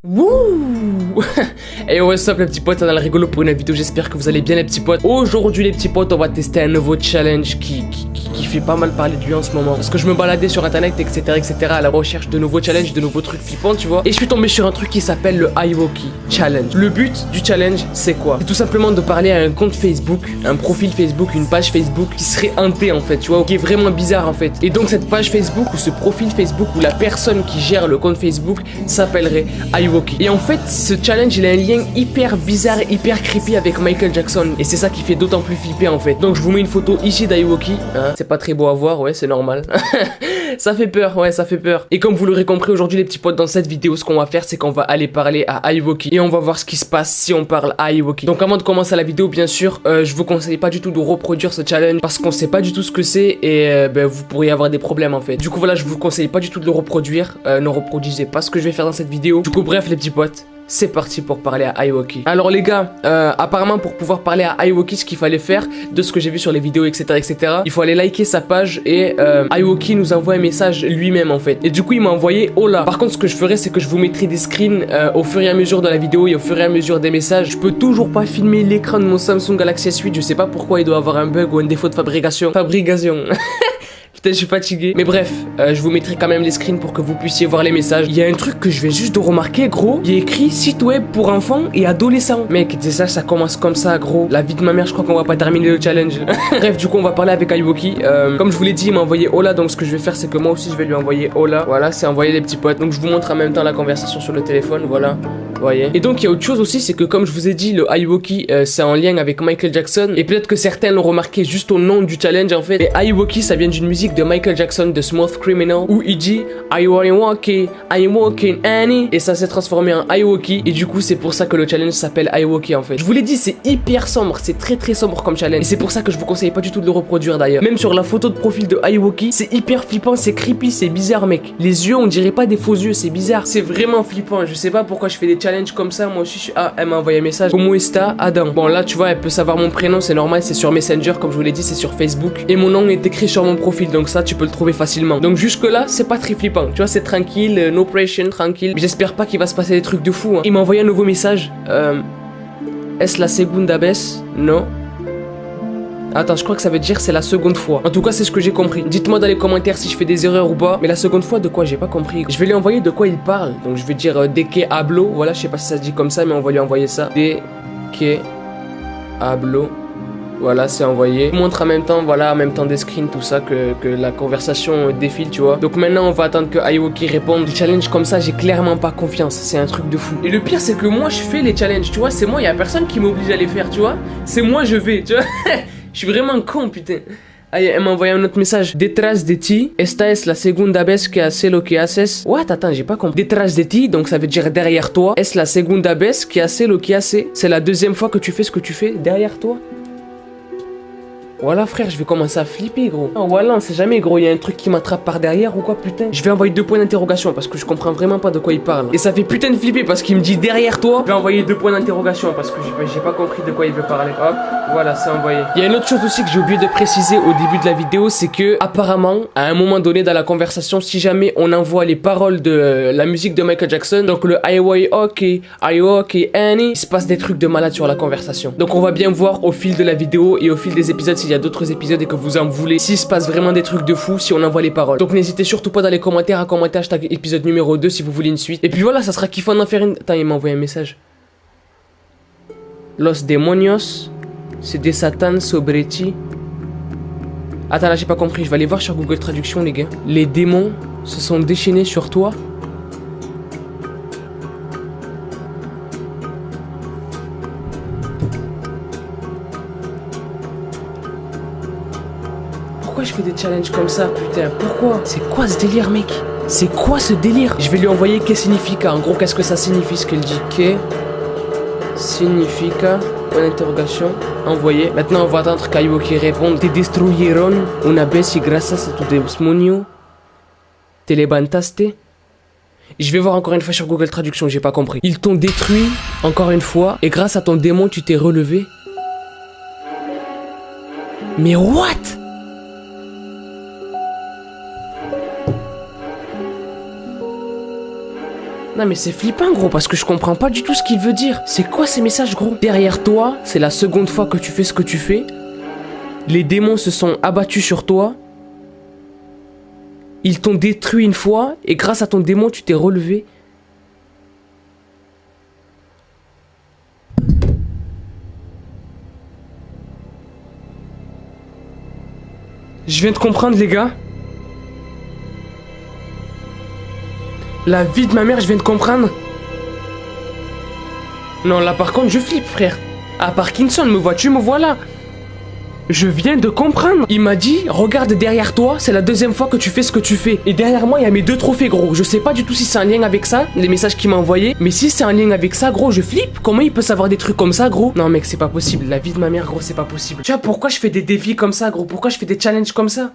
Wouh. Et what's up les petits potes, on a le rigolo pour une vidéo, j'espère que vous allez bien les petits potes. Aujourd'hui les petits potes, on va tester un nouveau challenge qui fait pas mal parler de lui en ce moment. Parce que je me baladais sur internet etc à la recherche de nouveaux challenges, de nouveaux trucs flippants tu vois. Et je suis tombé sur un truc qui s'appelle le iWalki Challenge. Le but du challenge c'est quoi? C'est tout simplement de parler à un compte Facebook, un profil Facebook, une page Facebook qui serait hanté en fait tu vois, qui est vraiment bizarre en fait. Et donc cette page Facebook ou ce profil Facebook ou la personne qui gère le compte Facebook s'appellerait iWalki. Et en fait ce challenge il a un lien hyper bizarre, hyper creepy avec Michael Jackson. Et c'est ça qui fait d'autant plus flipper en fait. Donc je vous mets une photo ici d'iWalki, hein. C'est pas très beau à voir, ouais c'est normal. Ça fait peur, ouais ça fait peur. Et comme vous l'aurez compris aujourd'hui les petits potes, dans cette vidéo ce qu'on va faire c'est qu'on va aller parler à iWalki et on va voir ce qui se passe si on parle à iWalki. Donc avant de commencer la vidéo bien sûr je vous conseille pas du tout de reproduire ce challenge parce qu'on sait pas du tout ce que c'est et vous pourriez avoir des problèmes en fait. Du coup voilà, je vous conseille pas du tout de le reproduire, ne reproduisez pas ce que je vais faire dans cette vidéo. Du coup bref les petits potes, c'est parti pour parler à iWalki. Alors les gars, apparemment pour pouvoir parler à iWalki, ce qu'il fallait faire, de ce que j'ai vu sur les vidéos etc, il faut aller liker sa page et iWalki nous envoie un message lui-même en fait. Et du coup il m'a envoyé hola. Par contre ce que je ferai c'est que je vous mettrai des screens au fur et à mesure de la vidéo et au fur et à mesure des messages. Je peux toujours pas filmer l'écran de mon Samsung Galaxy S8, je sais pas pourquoi il doit avoir un bug ou un défaut de fabrication. Putain, je suis fatigué. Mais bref, je vous mettrai quand même les screens pour que vous puissiez voir les messages. Il y a un truc que je vais juste de remarquer, gros. Il y a écrit site web pour enfants et adolescents. Mec, déjà, ça commence comme ça, gros. La vie de ma mère, je crois qu'on va pas terminer le challenge. Bref, du coup, on va parler avec iWalki. Comme je vous l'ai dit, il m'a envoyé hola. Donc, ce que je vais faire, c'est que moi aussi, je vais lui envoyer hola. Voilà, c'est envoyer les petits potes. Donc, je vous montre en même temps la conversation sur le téléphone. Voilà. Vous voyez. Et donc, il y a autre chose aussi, c'est que comme je vous ai dit, le iWalki, c'est en lien avec Michael Jackson. Et peut-être que certains l'ont remarqué juste au nom du challenge, en fait. Et iWalki, ça vient d'une musique de Michael Jackson de Smooth Criminal où il dit I walking Annie et ça s'est transformé en iWalki et du coup c'est pour ça que le challenge s'appelle iWalki en fait. Je vous l'ai dit, c'est hyper sombre, c'est très sombre comme challenge et c'est pour ça que je vous conseille pas du tout de le reproduire d'ailleurs. Même sur la photo de profil de iWalki, c'est hyper flippant, c'est creepy, c'est bizarre mec. Les yeux on dirait pas des faux yeux, c'est bizarre, c'est vraiment flippant. Je sais pas pourquoi je fais des challenges comme ça, moi aussi je suis... Ah, elle m'a envoyé un message. Como esta Adam. Bon là tu vois, elle peut savoir mon prénom, c'est normal, c'est sur Messenger comme je vous l'ai dit, c'est sur Facebook et mon nom est écrit sur mon profil donc ça tu peux le trouver facilement. Donc jusque là c'est pas très flippant, tu vois, c'est tranquille, no pression, tranquille. J'espère pas qu'il va se passer des trucs de fou hein. Il m'a envoyé un nouveau message. Est-ce la segunda vez? Non. Attends, je crois que ça veut dire c'est la seconde fois. En tout cas, c'est ce que j'ai compris. Dites-moi dans les commentaires si je fais des erreurs ou pas. Mais la seconde fois, de quoi? J'ai pas compris. Je vais lui envoyer de quoi il parle. Donc je vais dire de que hablo. Voilà, je sais pas si ça se dit comme ça, mais on va lui envoyer ça. De que hablo. Voilà, c'est envoyé. Je vous montre en même temps, voilà, en même temps des screens, tout ça, que la conversation défile, tu vois. Donc maintenant, on va attendre que iWalki réponde. Des challenges comme ça, j'ai clairement pas confiance. C'est un truc de fou. Et le pire, c'est que moi, je fais les challenges, tu vois. C'est moi, y a personne qui m'oblige à les faire, tu vois. C'est moi, je vais, tu vois. Je suis vraiment con, putain. Ah, elle m'a envoyé un autre message. Detrás de ti, esta es la segunda vez que haces lo que haces. What? Attends, j'ai pas compris. Detrás de ti, donc ça veut dire derrière toi. Es la segunda vez que haces lo que haces. C'est la deuxième fois que tu fais ce que tu fais derrière toi. Voilà frère, je vais commencer à flipper gros. Oh, voilà, on sait jamais gros, il y a un truc qui m'attrape par derrière ou quoi putain. Je vais envoyer 2 points d'interrogation parce que je comprends vraiment pas de quoi il parle. Et ça fait putain de flipper parce qu'il me dit derrière toi. Je vais envoyer 2 points d'interrogation parce que j'ai pas compris de quoi il veut parler. Hop, voilà, c'est envoyé. Il y a une autre chose aussi que j'ai oublié de préciser au début de la vidéo, c'est que apparemment, à un moment donné dans la conversation, si jamais on envoie les paroles de la musique de Michael Jackson, donc le iWalki Annie, il se passe des trucs de malade sur la conversation. Donc on va bien voir au fil de la vidéo et au fil des épisodes s'il y a d'autres épisodes et que vous en voulez, s'il se passe vraiment des trucs de fou, si on envoie les paroles. Donc n'hésitez surtout pas dans les commentaires à commenter hashtag épisode numéro 2 si vous voulez une suite. Et puis voilà, ça sera kiffant d'en faire une... Attends, il m'a envoyé un message. Los demonios se desatan sobre ti. Attends, là j'ai pas compris, je vais aller voir sur Google Traduction les gars. Les démons se sont déchaînés sur toi. Pourquoi je fais des challenges comme ça, putain? Pourquoi? C'est quoi ce délire, mec? C'est quoi ce délire? Je vais lui envoyer que significa. En gros, qu'est-ce que ça signifie ce qu'elle dit? Que significa? Point d'interrogation. Envoyé. Maintenant, on va attendre qu'iWalki réponde. Te destruyeron una vez y gracias a tu demonio. Te levantaste. Je vais voir encore une fois sur Google Traduction, j'ai pas compris. Ils t'ont détruit encore une fois et grâce à ton démon, tu t'es relevé. Mais what? Non mais c'est flippant gros parce que je comprends pas du tout ce qu'il veut dire. C'est quoi ces messages gros? Derrière toi, c'est la seconde fois que tu fais ce que tu fais. Les démons se sont abattus sur toi. Ils t'ont détruit une fois et grâce à ton démon tu t'es relevé. Je viens de comprendre les gars. La vie de ma mère, je viens de comprendre. Non, là par contre, je flippe, frère. À Parkinson, me vois-tu, me voilà. Je viens de comprendre. Il m'a dit, regarde derrière toi, c'est la deuxième fois que tu fais ce que tu fais. Et derrière moi, il y a mes 2 trophées, gros. Je sais pas du tout si c'est un lien avec ça, les messages qu'il m'a envoyés. Mais si c'est un lien avec ça, gros, je flippe. Comment il peut savoir des trucs comme ça, gros? Non, mec, c'est pas possible. La vie de ma mère, gros, c'est pas possible. Tu vois pourquoi je fais des défis comme ça, gros? Pourquoi je fais des challenges comme ça?